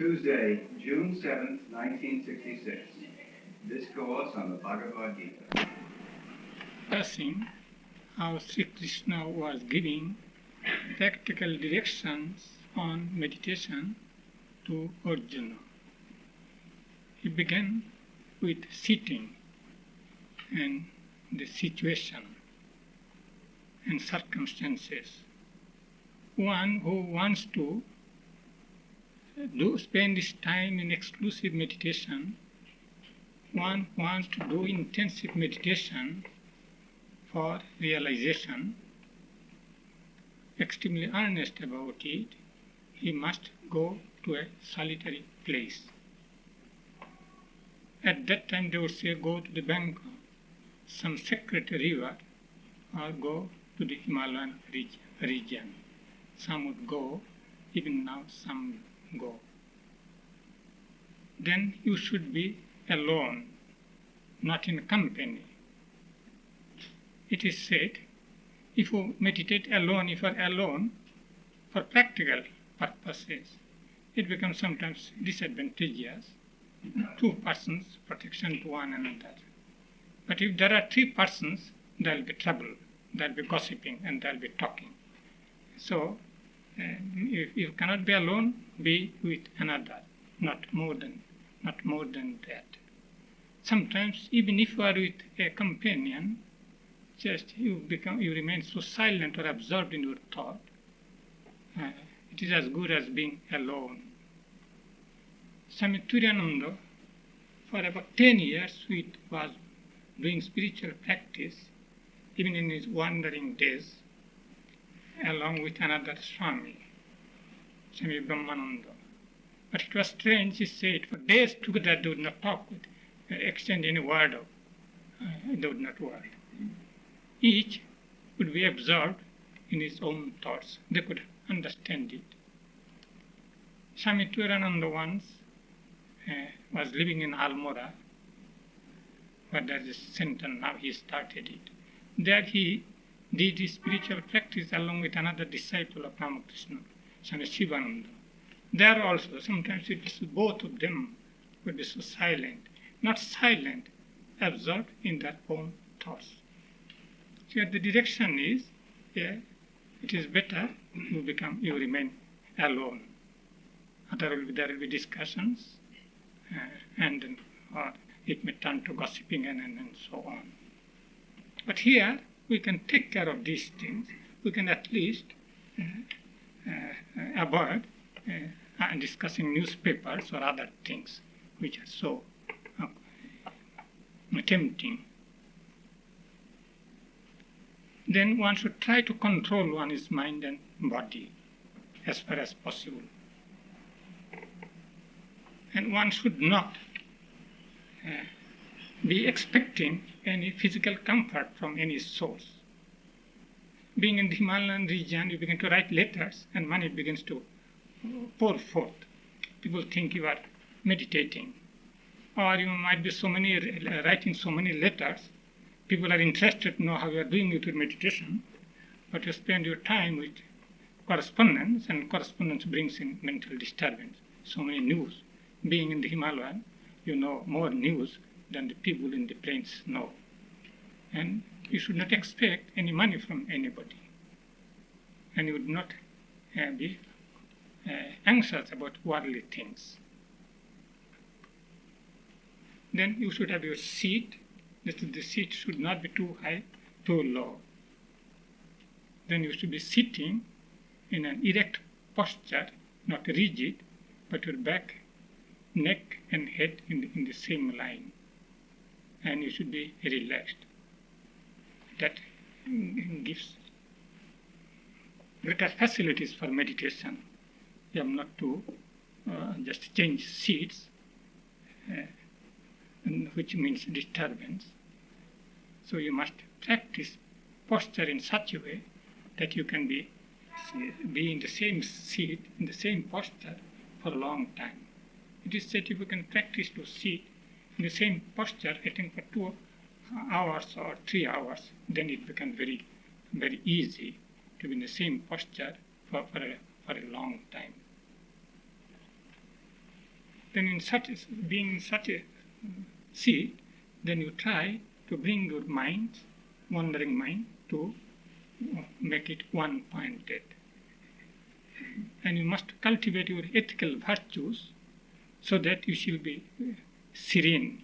Tuesday, June 7th, 1966. Discourse on the Bhagavad Gita. Discussing how Sri Krishna was giving practical directions on meditation to Arjuna. He began with sitting and the situation and circumstances. One who wants to spend his time in exclusive meditation, one who wants to do intensive meditation for realization, extremely earnest about it, he must go to a solitary place. At that time they would say, go to the bank of some sacred river or go to the Himalayan region. Some would go, even now some go. Then you should be alone, not in company. It is said, if you meditate alone, if you are alone for practical purposes, it becomes sometimes disadvantageous. Two persons, protection to one another. But if there are three persons, there will be trouble, there will be gossiping, and there will be talking. So, if you cannot be alone, be with another, not more than that. Sometimes, even if you are with a companion, just you remain so silent or absorbed in your thought. It is as good as being alone. Swami Pavitrananda, for about 10 years, was doing spiritual practice, even in his wandering days, along with another Swami, Swami Brahmananda. But it was strange, he said, for days together they would not talk, exchange any word of, they would not word. Each would be absorbed in his own thoughts. They could understand it. Swami Pavitrananda once was living in Almora, where there is a center now, he started it. There he did his spiritual practice along with another disciple of Ramakrishna, Swami Shivananda. There also, sometimes both of them would be so silent, not silent, absorbed in their own thoughts. So the direction is, it is better you remain alone. There will be discussions, or it may turn to gossiping and so on. But here we can take care of these things. We can at least avoid discussing newspapers or other things which are so tempting. Then one should try to control one's mind and body as far as possible. And one should not be expecting any physical comfort from any source. Being in the Himalayan region, you begin to write letters and money begins to pour forth. People think you are meditating. Or you might be writing so many letters. People are interested to know how you are doing with your meditation, but you spend your time with correspondence, and correspondence brings in mental disturbance. So many news. Being in the Himalayan, you know more news than the people in the plains know. And you should not expect any money from anybody. And you would not be anxious about worldly things. Then you should have your seat. The seat should not be too high, too low. Then you should be sitting in an erect posture, not rigid, but your back, neck and head in the same line. And you should be relaxed. That gives greater facilities for meditation. You have not to just change seats, which means disturbance. So you must practice posture in such a way that you can be in the same seat, in the same posture for a long time. It is said if you can practice to sit in the same posture, I think for 2 hours or 3 hours, then it becomes very, very easy to be in the same posture for a long time. then being in such a seat, then you try to bring your mind, wandering mind, to make it one-pointed. And you must cultivate your ethical virtues so that you shall be serene,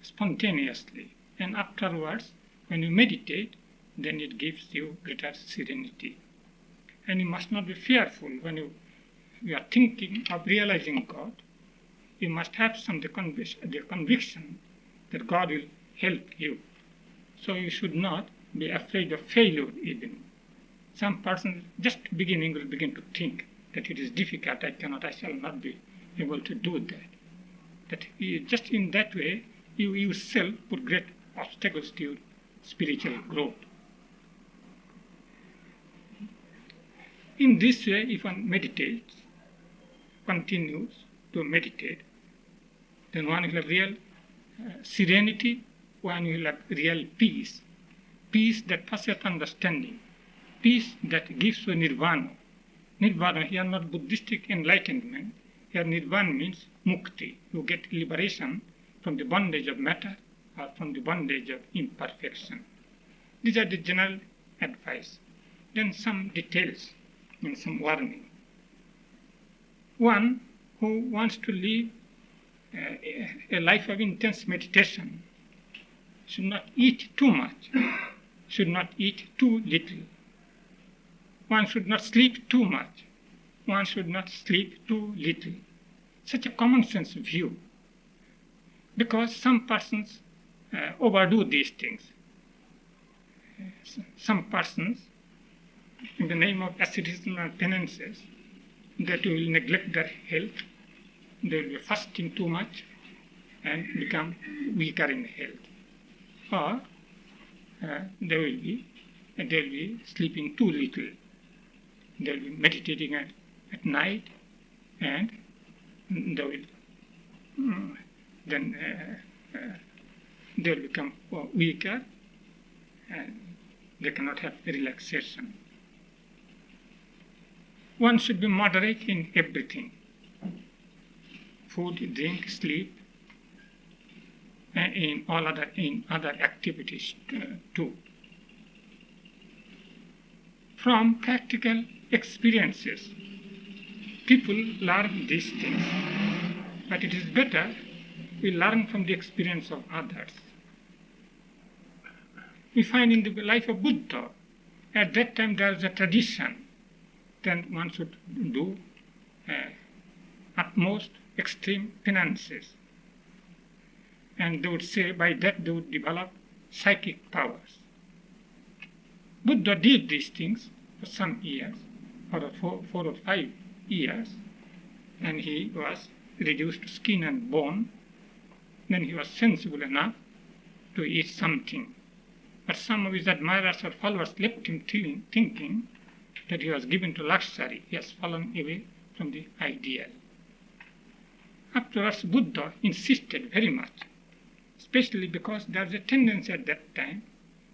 spontaneously. And afterwards, when you meditate, then it gives you greater serenity. And you must not be fearful when you are thinking of realizing God. You must have the conviction that God will help you. So you should not be afraid of failure even. Some person just beginning will begin to think that it is difficult, I shall not be able to do that. That just in that way, you yourself put great obstacles to your spiritual growth. In this way, if one meditates, continues to meditate, then one will have real serenity, one will have real peace. Peace that passeth understanding. Peace that gives you nirvana. Nirvana, here not Buddhistic enlightenment. Here nirvana means mukti. You get liberation from the bondage of matter or from the bondage of imperfection. These are the general advice. Then some details and some warning. One who wants to live a life of intense meditation should not eat too much, should not eat too little. One should not sleep too much, one should not sleep too little. Such a common sense view. Because some persons overdo these things. Some persons, in the name of asceticism and penances, that will neglect their health, they will be fasting too much and become weaker in health. Or they will be sleeping too little. They will be meditating at night, and they will they will become weaker, and they cannot have relaxation. One should be moderate in everything: food, drink, sleep, and in other activities too. From practical experiences, people learn these things, but it is better we learn from the experience of others. We find in the life of Buddha, at that time there is a tradition, then one should do utmost extreme penances. And they would say by that they would develop psychic powers. Buddha did these things for some years, for 4 or 5 years, and he was reduced to skin and bone. Then he was sensible enough to eat something. But some of his admirers or followers left him thinking that he was given to luxury. He has fallen away from the ideal. Afterwards, Buddha insisted very much, especially because there was a tendency at that time,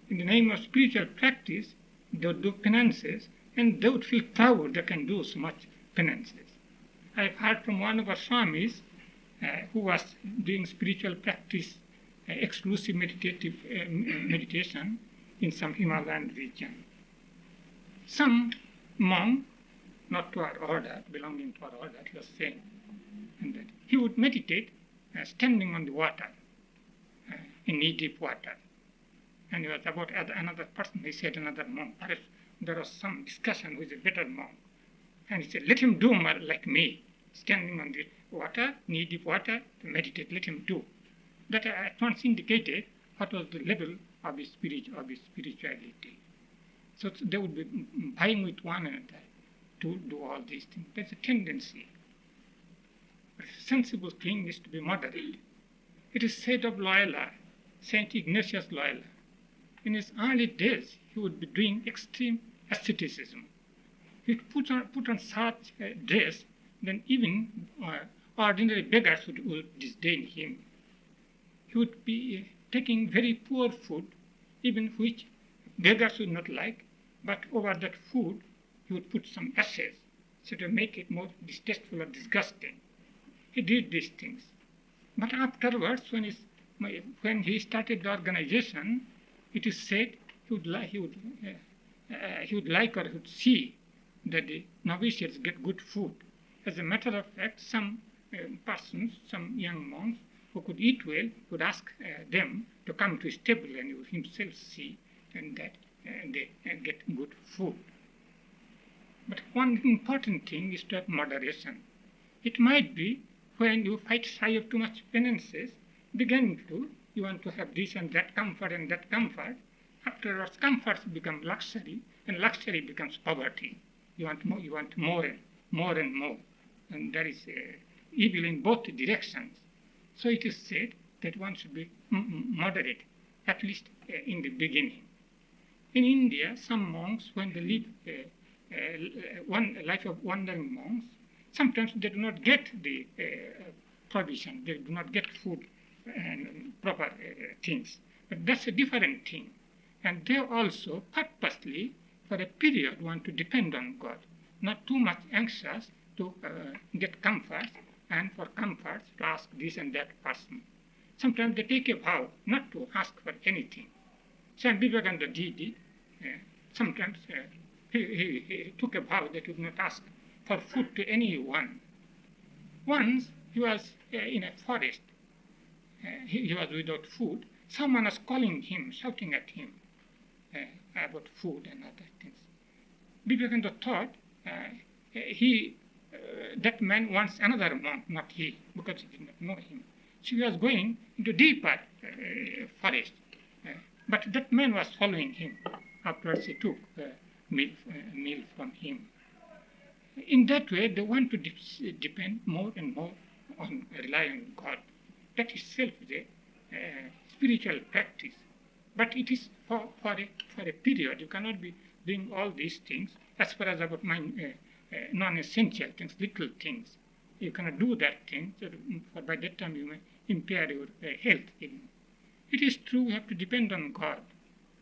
in the name of spiritual practice, they would do penances, and they would feel proud they can do so much penances. I have heard from one of our Swamis who was doing spiritual practice, exclusive meditation in some Himalayan region. Some monk, not to our order, belonging to our order, he was saying, and that he would meditate standing on the water, in knee-deep water. And he was about another person, he said another monk. There was some discussion with a better monk. And he said, let him do more like me, standing on the water, knee-deep water, to meditate, let him do. That at once indicated what was the level of his spirituality. So they would be vying with one another to do all these things. There's a tendency. But a sensible thing is to be moderate. It is said of Loyola, Saint Ignatius Loyola, in his early days, he would be doing extreme asceticism. He would put on such a dress, then even ordinary beggars would disdain him. He would be taking very poor food, even which beggars would not like, but over that food he would put some ashes, so to make it more distasteful or disgusting. he did these things. But afterwards, when he started the organization, it is said he would like or he would see that the novitiates get good food. As a matter of fact, some persons, some young monks who could eat well, would ask them to come to his table, and he would himself see and that they get good food. But one important thing is to have moderation. It might be when you fight shy of too much penances, you want to have this and that comfort and that comfort. Afterwards, comforts become luxury, and luxury becomes poverty. You want more and more. And there is evil in both directions. So it is said that one should be moderate, at least in the beginning. In India, some monks, when they live one life of wandering monks, sometimes they do not get the provision, they do not get food and proper things. But that's a different thing. And they also purposely, for a period, want to depend on God, not too much anxious to get comforts, and for comforts to ask this and that person. Sometimes they take a vow not to ask for anything. Swami Vivekananda did it. Sometimes he took a vow that he would not ask for food to anyone. Once he was in a forest. He was without food. Someone was calling him, shouting at him about food and other things. Vivekananda thought that man wants another monk, not he, because he did not know him. So he was going into deeper forest. But that man was following him. Afterwards he took meal from him. In that way, they want to depend more and more on, rely on God. That itself is a spiritual practice. But it is for a period. You cannot be doing all these things as far as about non-essential things, little things. You cannot do that thing, so for by that time you may impair your health. It is true, you have to depend on God.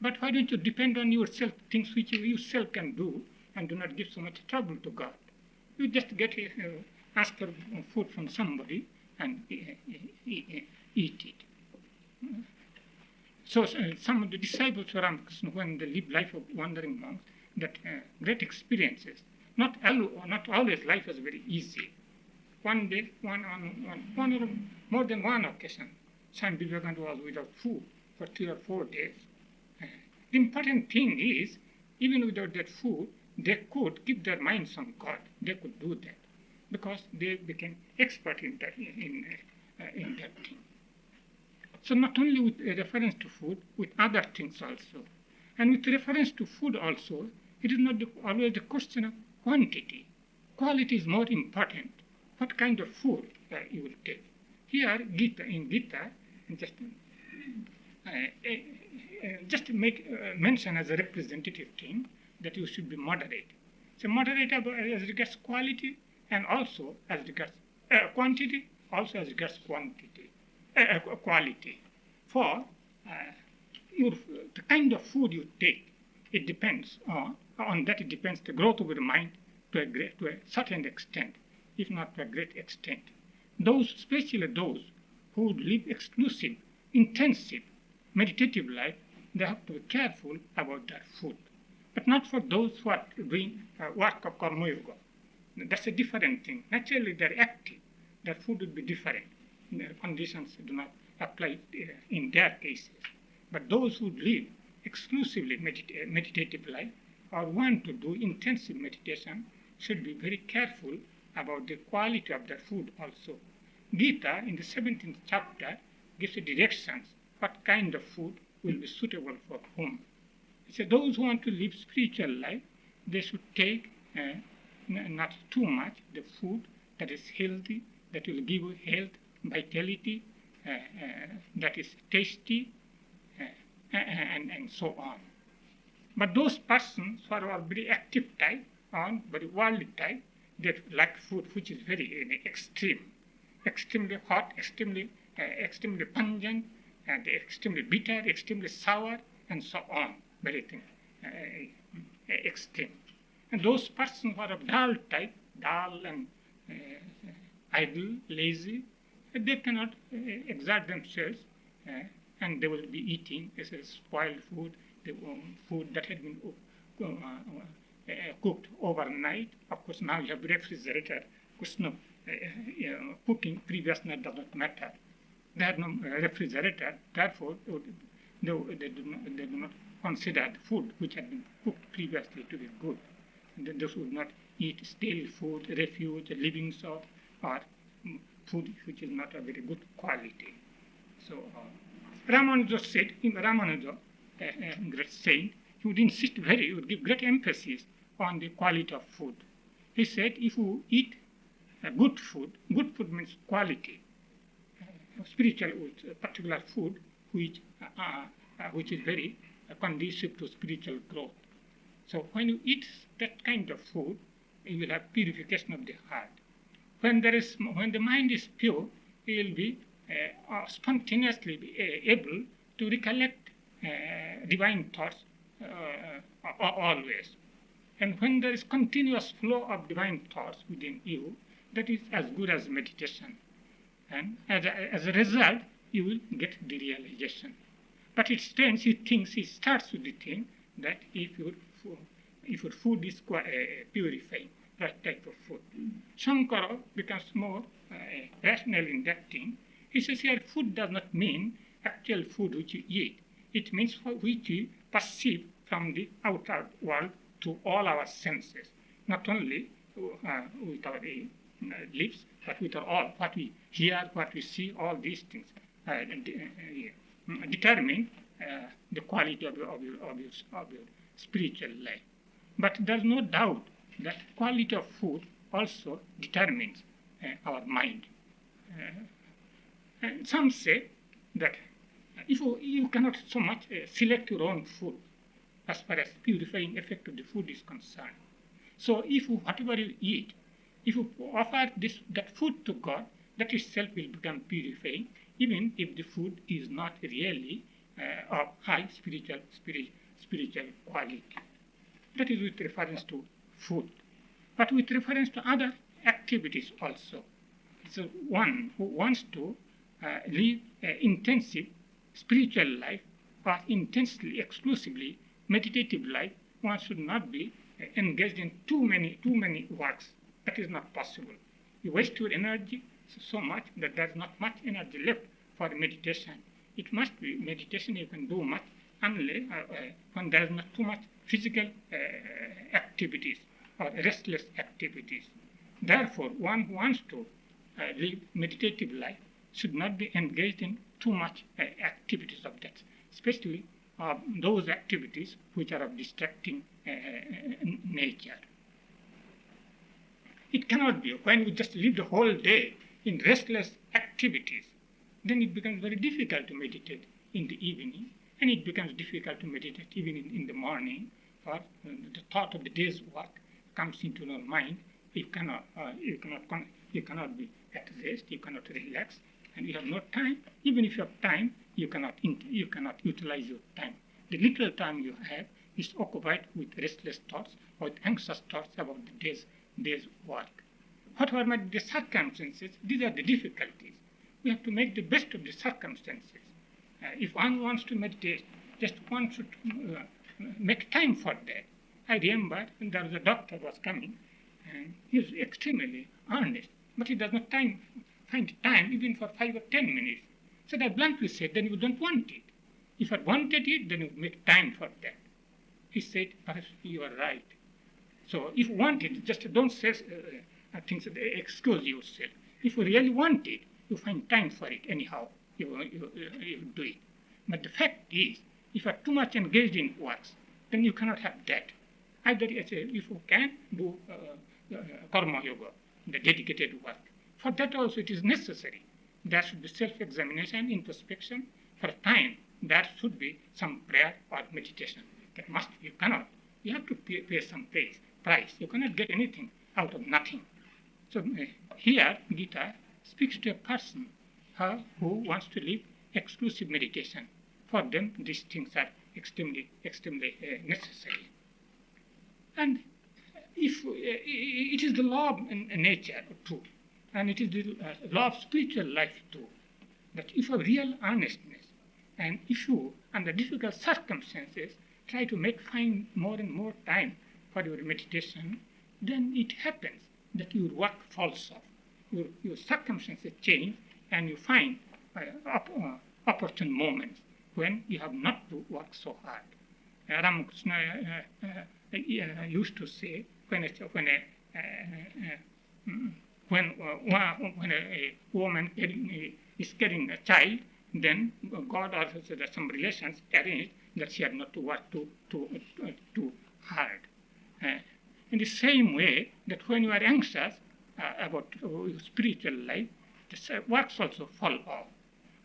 But why don't you depend on yourself, things which you yourself can do, and do not give so much trouble to God? You just ask for food from somebody and eat it. So some of the disciples of Ramakrishna, when they live life of wandering monks, that great experiences. Not always life was very easy. One day, one or more than one occasion, Swami Vivekananda was without food for 3 or 4 days. The important thing is, even without that food, they could keep their minds on God. They could do that because they became expert in that thing. So not only with reference to food, with other things also. And with reference to food also, it is not always the question of quantity. Quality is more important. What kind of food you will take. Here, in Gita, just make mention as a representative thing that you should be moderate. So moderate as regards quality and also as regards quantity, also as regards quality. For the kind of food you take, it depends on that. It depends the growth of your mind to a certain extent, if not to a great extent. Especially those who live exclusive, intensive, meditative life, they have to be careful about their food. But not for those who are doing work of karma yoga. That's a different thing. Naturally, they're active. Their food would be different. Their conditions do not apply in their cases. But those who live exclusively meditative life or want to do intensive meditation should be very careful about the quality of their food also. Gita, in the 17th chapter, gives the directions what kind of food will be suitable for whom. So those who want to live spiritual life, they should take not too much the food that is healthy, that will give you health, vitality, that is tasty, and so on. But those persons who are very active type, or very worldly type, they like food which is very extremely hot, extremely pungent, and extremely bitter, extremely sour, and so on. Very extreme. And those persons who are of dull type, dull and idle, lazy. They cannot exert themselves, and they will be eating spoiled food, the food that had been cooked overnight. Of course, now you have refrigerator. Question of cooking previous night does not matter. They had no refrigerator, therefore they do not consider the food which had been cooked previously to be good. And they should not eat stale food, refuse, livings of, or food which is not a very good quality. So Ramanuja said, Ramanuja, great saint, he would insist he would give great emphasis on the quality of food. He said, if you eat good food means quality. Spiritual, particular food which is very conducive to spiritual growth. So when you eat that kind of food, you will have purification of the heart. When the mind is pure, you will be spontaneously be able to recollect divine thoughts always. And when there is continuous flow of divine thoughts within you, that is as good as meditation. And as a result, you will get the realization. But it's strange, he starts with the thing that if your food is purifying, that type of food. Shankara becomes more rational in that thing. He says here food does not mean actual food which you eat. It means which you perceive from the outer world to all our senses, not only with our lips, but with all what we hear, what we see, all these things determine the quality of your spiritual life. But there's no doubt that quality of food also determines our mind. And some say that if you cannot so much select your own food as far as purifying effect of the food is concerned. So if whatever you eat, if you offer that food to God, that itself will become purifying, even if the food is not really of high spiritual quality. That is with reference to food. But with reference to other activities also. So one who wants to live an intensive spiritual life or intensely, exclusively meditative life, one should not be engaged in too many works. That is not possible. You waste your energy so much that there is not much energy left for meditation. It must be meditation you can do much unless when there is not too much physical activities or restless activities. Therefore, one who wants to live meditative life should not be engaged in too much activities of that, especially those activities which are of distracting nature. It cannot be. When we just live the whole day in restless activities, then it becomes very difficult to meditate in the evening, and it becomes difficult to meditate even in the morning, for the thought of the day's work comes into your mind. You cannot be at rest, you cannot relax, and you have no time. Even if you have time, you cannot utilize your time. The little time you have is occupied with restless thoughts or with anxious thoughts about the day's work. Whatever might be the circumstances, these are the difficulties. We have to make the best of the circumstances. If one wants to meditate, just one should make time for that. I remember there was a doctor was coming, and he was extremely earnest, but he does not find time even for 5 or 10 minutes. So I bluntly said, then you don't want it. If I wanted it, then you would make time for that. He said, perhaps you are right. So if you want it, just don't say things that excuse yourself. If you really want it, you find time for it anyhow. You do it. But the fact is, if you are too much engaged in works, then you cannot have that. Either if you can do karma yoga, the dedicated work. For that also it is necessary. There should be self-examination, introspection. For a time, there should be some prayer or meditation. That must be. You cannot. You have to pay some price. You cannot get anything out of nothing. So here, Gita speaks to a person who wants to live exclusive meditation. For them, these things are extremely necessary. And if it is the law of nature too, And it is the law of spiritual life too, that if you have real earnestness, and if you, under difficult circumstances, try to find more and more time for your meditation, then it happens that your work falls off. Your circumstances change, and you find opportune moments when you have not to work so hard. Ramakrishna used to say, when a woman is carrying a child, then God also said that some relations arranged that she had not to work too hard. In the same way, that when you are anxious about your spiritual life, the works also fall off.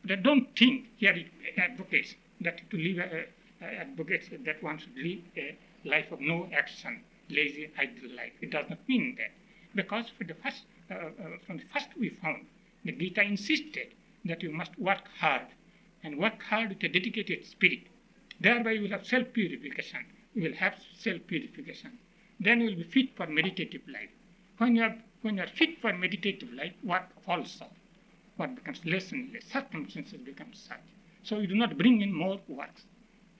But don't think here it advocates that advocates that one should live a life of no action, lazy, idle life. It does not mean that, because from the first we found the Gita insisted that you must work hard, and work hard with a dedicated spirit. Thereby you will have self-purification. You will have self-purification. Then you will be fit for meditative life. When you are fit for meditative life, work falls off. Work becomes less and less. Circumstances become such. So you do not bring in more works.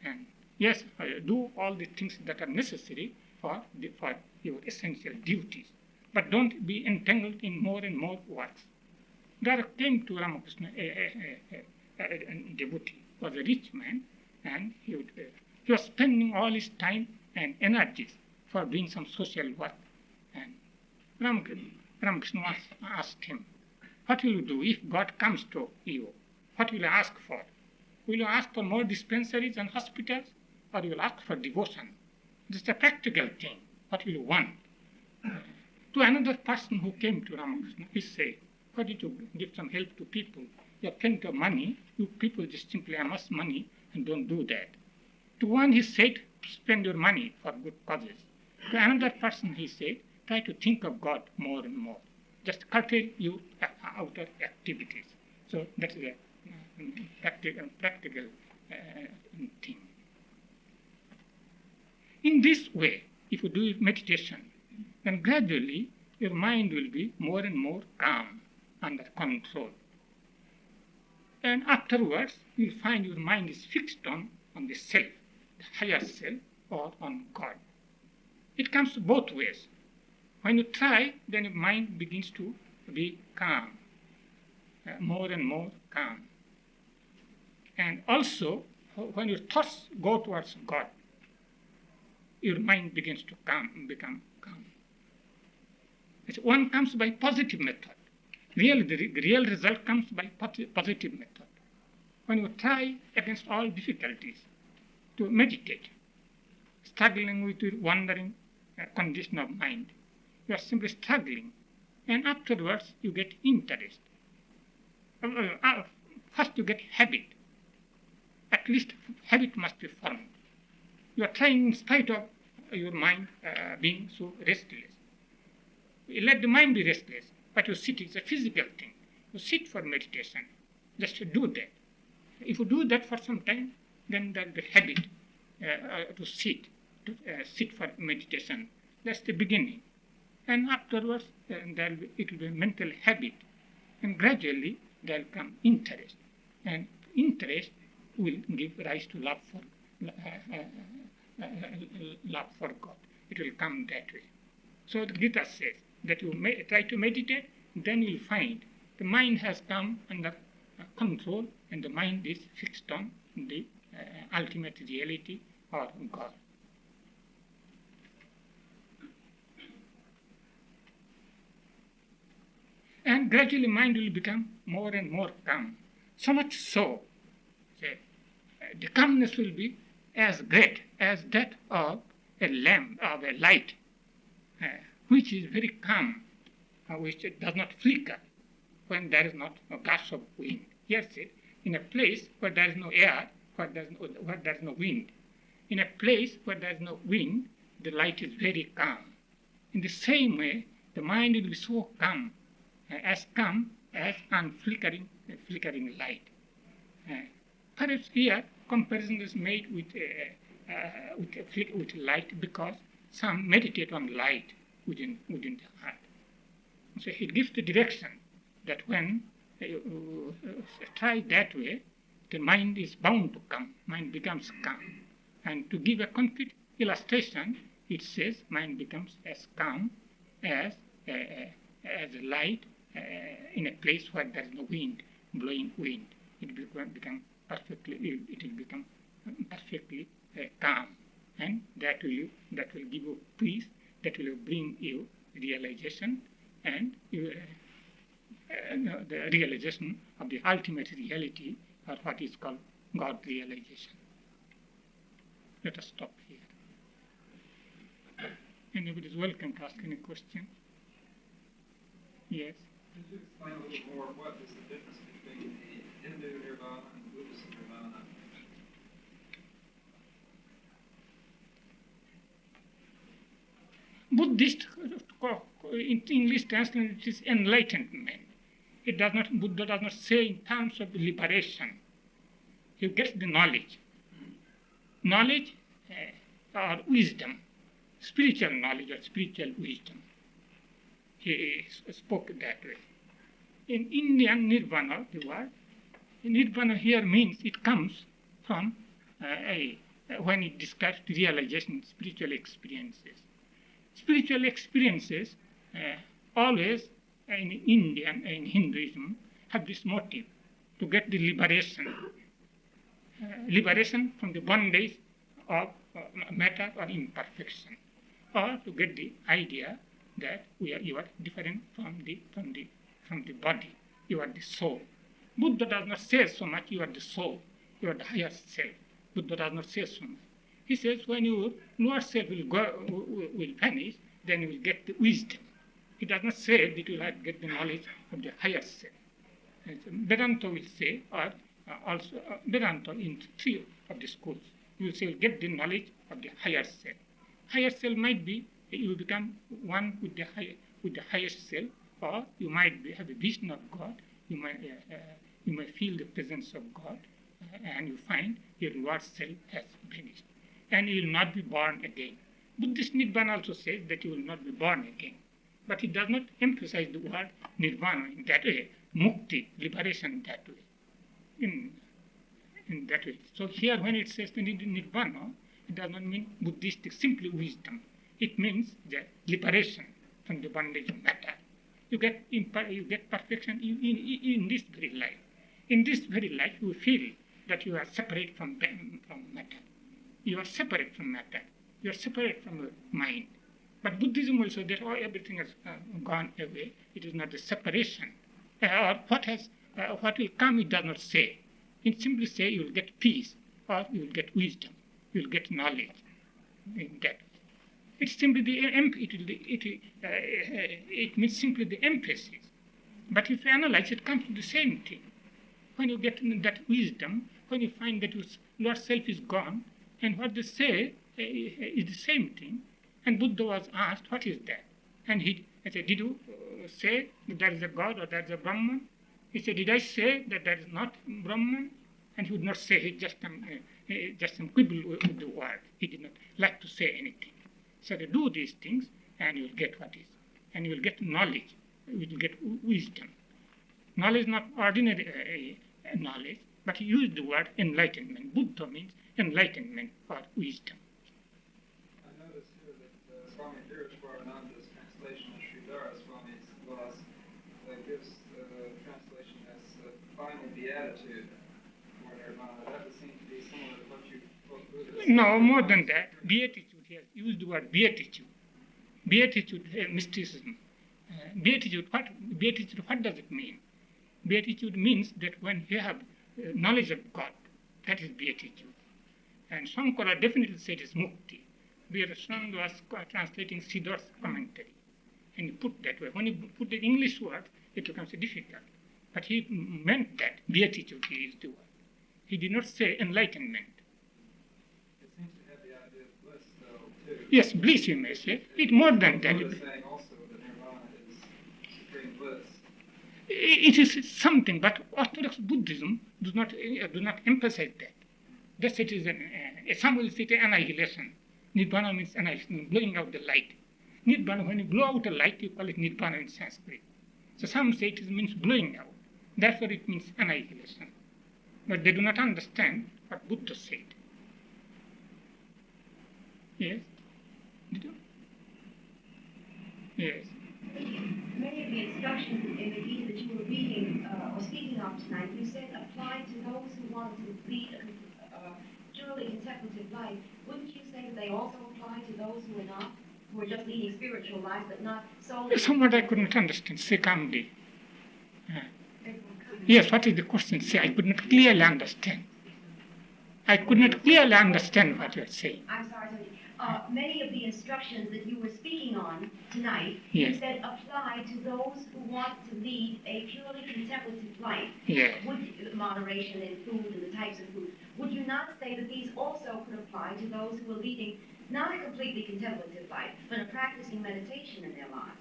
And yes, do all the things that are necessary for your essential duties. But don't be entangled in more and more works. There came to Ramakrishna a devotee, was a rich man, and he was spending all his time and energies for doing some social work. And Ramakrishna asked him, what will you do if God comes to you? What will you ask for? Will you ask for more dispensaries and hospitals, or you will ask for devotion? This is a practical thing. What will you want? To another person who came to Ramakrishna, he said, why did you give some help to people? You have plenty of money. You people just simply amass money and don't do that. To one he said, spend your money for good causes. To another person he said, try to think of God more and more. Just curtail your outer activities. So that's the practical thing. In this way, if you do meditation, then gradually your mind will be more and more calm, under control. And afterwards, you'll find your mind is fixed on the self, the higher self, or on God. It comes both ways. When you try, then your mind begins to be calm, more and more calm. And also, when your thoughts go towards God, your mind begins to become calm. One comes by positive method. Really, the real result comes by positive method. When you try against all difficulties to meditate, struggling with your wandering condition of mind, you are simply struggling, and afterwards you get interest. First you get habit. At least habit must be formed. You are trying in spite of your mind being so restless. You let the mind be restless, but you sit. It's a physical thing. You sit for meditation. Just do that. If you do that for some time, then there will be habit to sit for meditation. That's the beginning. And afterwards, it will be a mental habit. And gradually, there will come interest. And interest will give rise to love for God. It will come that way. So the Gita says that you try to meditate, then you'll find the mind has come under control, and the mind is fixed on the ultimate reality or God. And gradually mind will become more and more calm. So much so that the calmness will be as great as that of a lamp, of a light, which is very calm, which does not flicker when there is not a gush of wind. Yes, in a place where there is no air, where there is no wind. In a place where there is no wind, the light is very calm. In the same way, the mind will be so calm as unflickering flickering light. Perhaps here comparison is made with light, because some meditate on light within the heart. So it gives the direction that when you try that way, the mind is bound to come. Mind becomes calm. And to give a concrete illustration, it says mind becomes as calm as a light in a place where there is no wind, blowing wind. It will become perfectly calm, and that will give you peace. That will bring you realization, and the realization of the ultimate reality, or what is called God realization. Let us stop here. Anybody is welcome to ask any question. Yes. Could you explain a little more what is the difference between the Hindu nirvana and the Buddhist nirvana? Buddhist, in English translation, it is enlightenment. It does not, Buddha does not say in terms of liberation. You get the knowledge. Knowledge or wisdom, spiritual knowledge or spiritual wisdom. He spoke that way. In Indian nirvana, the word nirvana here means it comes from when it describes the realization, spiritual experiences. Spiritual experiences always in Indian, in Hinduism, have this motive to get the liberation. Liberation from the bondage of matter or imperfection, or to get the idea that you are different from the body. You are the soul. Buddha does not say so much. You are the soul. You are the higher self. Buddha does not say so much. He says when your lower self will vanish, then you will get the wisdom. He does not say that you will get the knowledge of the higher self. Vedanta will say, or also Vedanta in 3 of the schools, you will say you will get the knowledge of the higher self. Higher self might be you will become one with the highest self, or you might have a vision of God. You might feel the presence of God, and you find your lower self has vanished, and you will not be born again. Buddhist Nibbana also says that you will not be born again, but it does not emphasize the word nirvana in that way, mukti, liberation in that way. In that way. So here when it says nirvana, it does not mean Buddhistic simply wisdom. It means the liberation from the bondage of matter. You get perfection in this very life. In this very life, you feel that you are separate from matter. You are separate from matter. You are separate from your mind. But Buddhism will say that everything has gone away. It is not the separation. Or what will come, it does not say. It simply say you will get peace, or you will get wisdom, you will get knowledge. In that, it's simply it means simply the emphasis. But if you analyze, it comes to the same thing. When you get that wisdom, when you find that your self is gone, and what they say is the same thing. And Buddha was asked, what is that? And he said, did you say that there is a God or there is a Brahman? He said, did I say that there is not Brahman? And he would not say, he just some quibble with the word. He did not like to say anything. So to do these things, and you will get what is. And you will get knowledge. You will get wisdom. Knowledge, not ordinary knowledge, but he used the word enlightenment. Buddha means enlightenment or wisdom. I noticed here that Swami Brahmananda's translation of Sridhara Swami's laws gives the translation as final beatitude for nirvana. That would seem to be similar to what you both Buddhists. No, more than that. Beatitude here. Use the word beatitude. Beatitude, mysticism. Beatitude, what does it mean? Beatitude means that when you have knowledge of God, that is beatitude. And Shankara definitely said it's mukti. Vedas was translating Siddhar's commentary. And he put that way. When he put the English word, it becomes difficult. But he meant that beatitude is the word. He did not say enlightenment. It seems to have the idea of bliss, though, too. Yes, bliss you may say. It more than that. Buddha is saying also that nirvana is supreme bliss. It is something, but Orthodox Buddhism do not emphasize that. Thus it is some will say annihilation. Nibbana means annihilation, blowing out the light. Nibbana, when you blow out a light, you call it Nibbana in Sanskrit. So some say it means blowing out. Therefore it means annihilation. But they do not understand what Buddha said. Yes? Did you? Yes. Many of the instructions in the Gita that you were reading or speaking of tonight, you said apply to those who want to lead a purely contemplative life. Wouldn't you say that they also apply to those who are not, who are just leading spiritual lives, but not solely? Somewhat I could not understand. Say calmly. Yes, what is the question? Say, I could not clearly understand. I could not clearly understand what you are saying. I'm sorry. Many of the instructions that you were speaking on tonight, yes. You said apply to those who want to lead a purely contemplative life. Yes. Moderation in food and the types of food. Would you not say that these also could apply to those who are leading not a completely contemplative life, but a practicing meditation in their lives?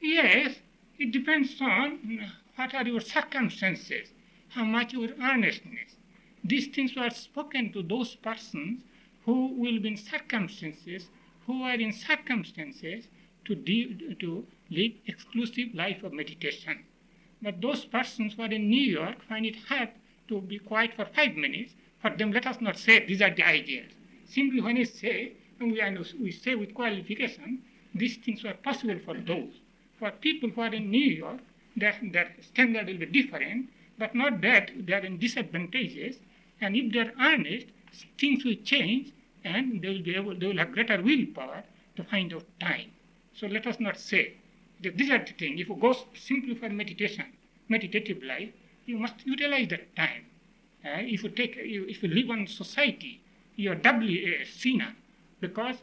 Yes, it depends on what are your circumstances, how much your earnestness. These things were spoken to those persons who will be in circumstances, who are in circumstances to live exclusive life of meditation. But those persons who are in New York find it hard to be quiet for 5 minutes. For them, let us not say these are the ideas. Simply when we say, we say with qualification, these things were possible for those. For people who are in New York, their standard will be different, but not that they are in disadvantages. And if they are earnest, things will change, and they will have greater willpower to find out time. So let us not say that these are the things. If you go simply for meditation, meditative life, you must utilize that time. If you live in society, you are doubly a sinner because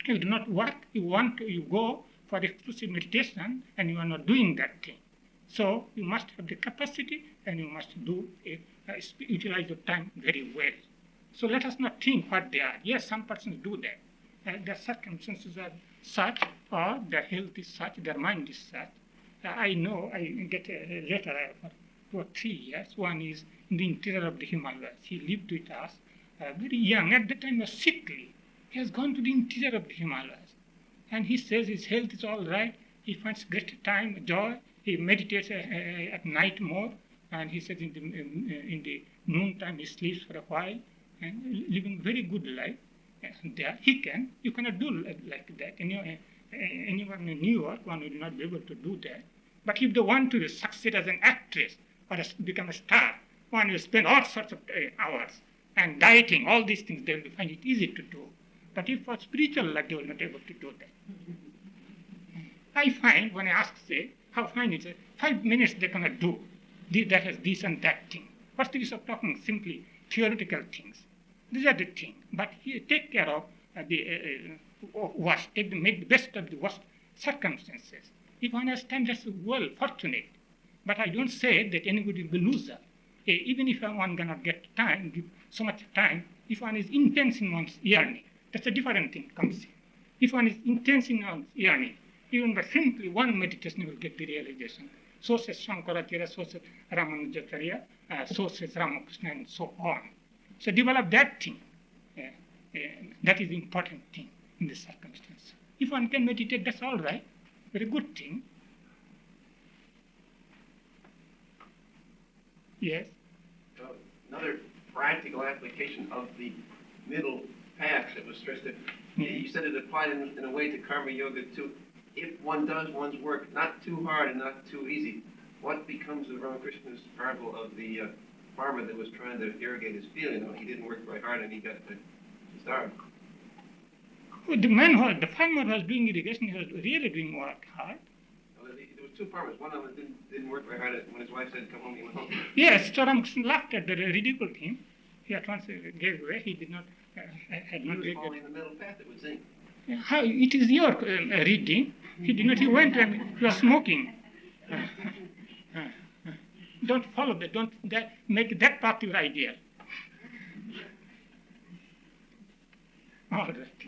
you do not work. You go for exclusive meditation, and you are not doing that thing. So you must have the capacity, and you must utilize your time very well. So let us not think what they are. Yes, some persons do that. Their circumstances are such, or their health is such, their mind is such. I know, I get a letter for 2 or 3 years. One is in the interior of the Himalayas. He lived with us, very young. At that time, he was sickly. He has gone to the interior of the Himalayas. And he says his health is all right. He finds great time, joy. He meditates at night more. And he says in the noontime he sleeps for a while and living very good life. And there you cannot do like that. Anyone in New York, one will not be able to do that. But if they want to succeed as an actress or become a star, one will spend all sorts of hours and dieting, all these things, they will find it easy to do. But if for spiritual life, they will not be able to do that. I find, when I ask, say, how fine is it? 5 minutes they cannot do. That has this and that thing. What's the use of talking simply theoretical things? These are the things. But take care of the worst. Make the best of the worst circumstances. If one understands, that's well fortunate. But I don't say that anybody will be loser. Even if one cannot get time, give so much time, if one is intense in one's yearning, that's a different thing comes in. If one is intense in one's yearning, even by simply one meditation will get the realization. So says Shankaracharya, so says Ramanujacharya, so says Ramakrishna, and so on. So develop that thing. That is the important thing in this circumstance. If one can meditate, that's all right. Very good thing. Yes? Another practical application of the middle path that was stressed. You said it applied in a way to karma yoga too. If one does one's work not too hard and not too easy, what becomes of Ramakrishna's parable of the farmer that was trying to irrigate his field? You know, he didn't work very hard and he got starved. The farmer was doing irrigation, he was really doing work hard. Well, there was 2 farmers. One of them didn't work very hard. When his wife said, "Come home," he went home. Yes, so Ramakrishna laughed at that, ridiculed him. He at once gave away. He did not, had not. He was following the middle path, it would seem. How it is your reading? He did not. He went and he was smoking. Don't follow that. Don't make that part your idea. All right.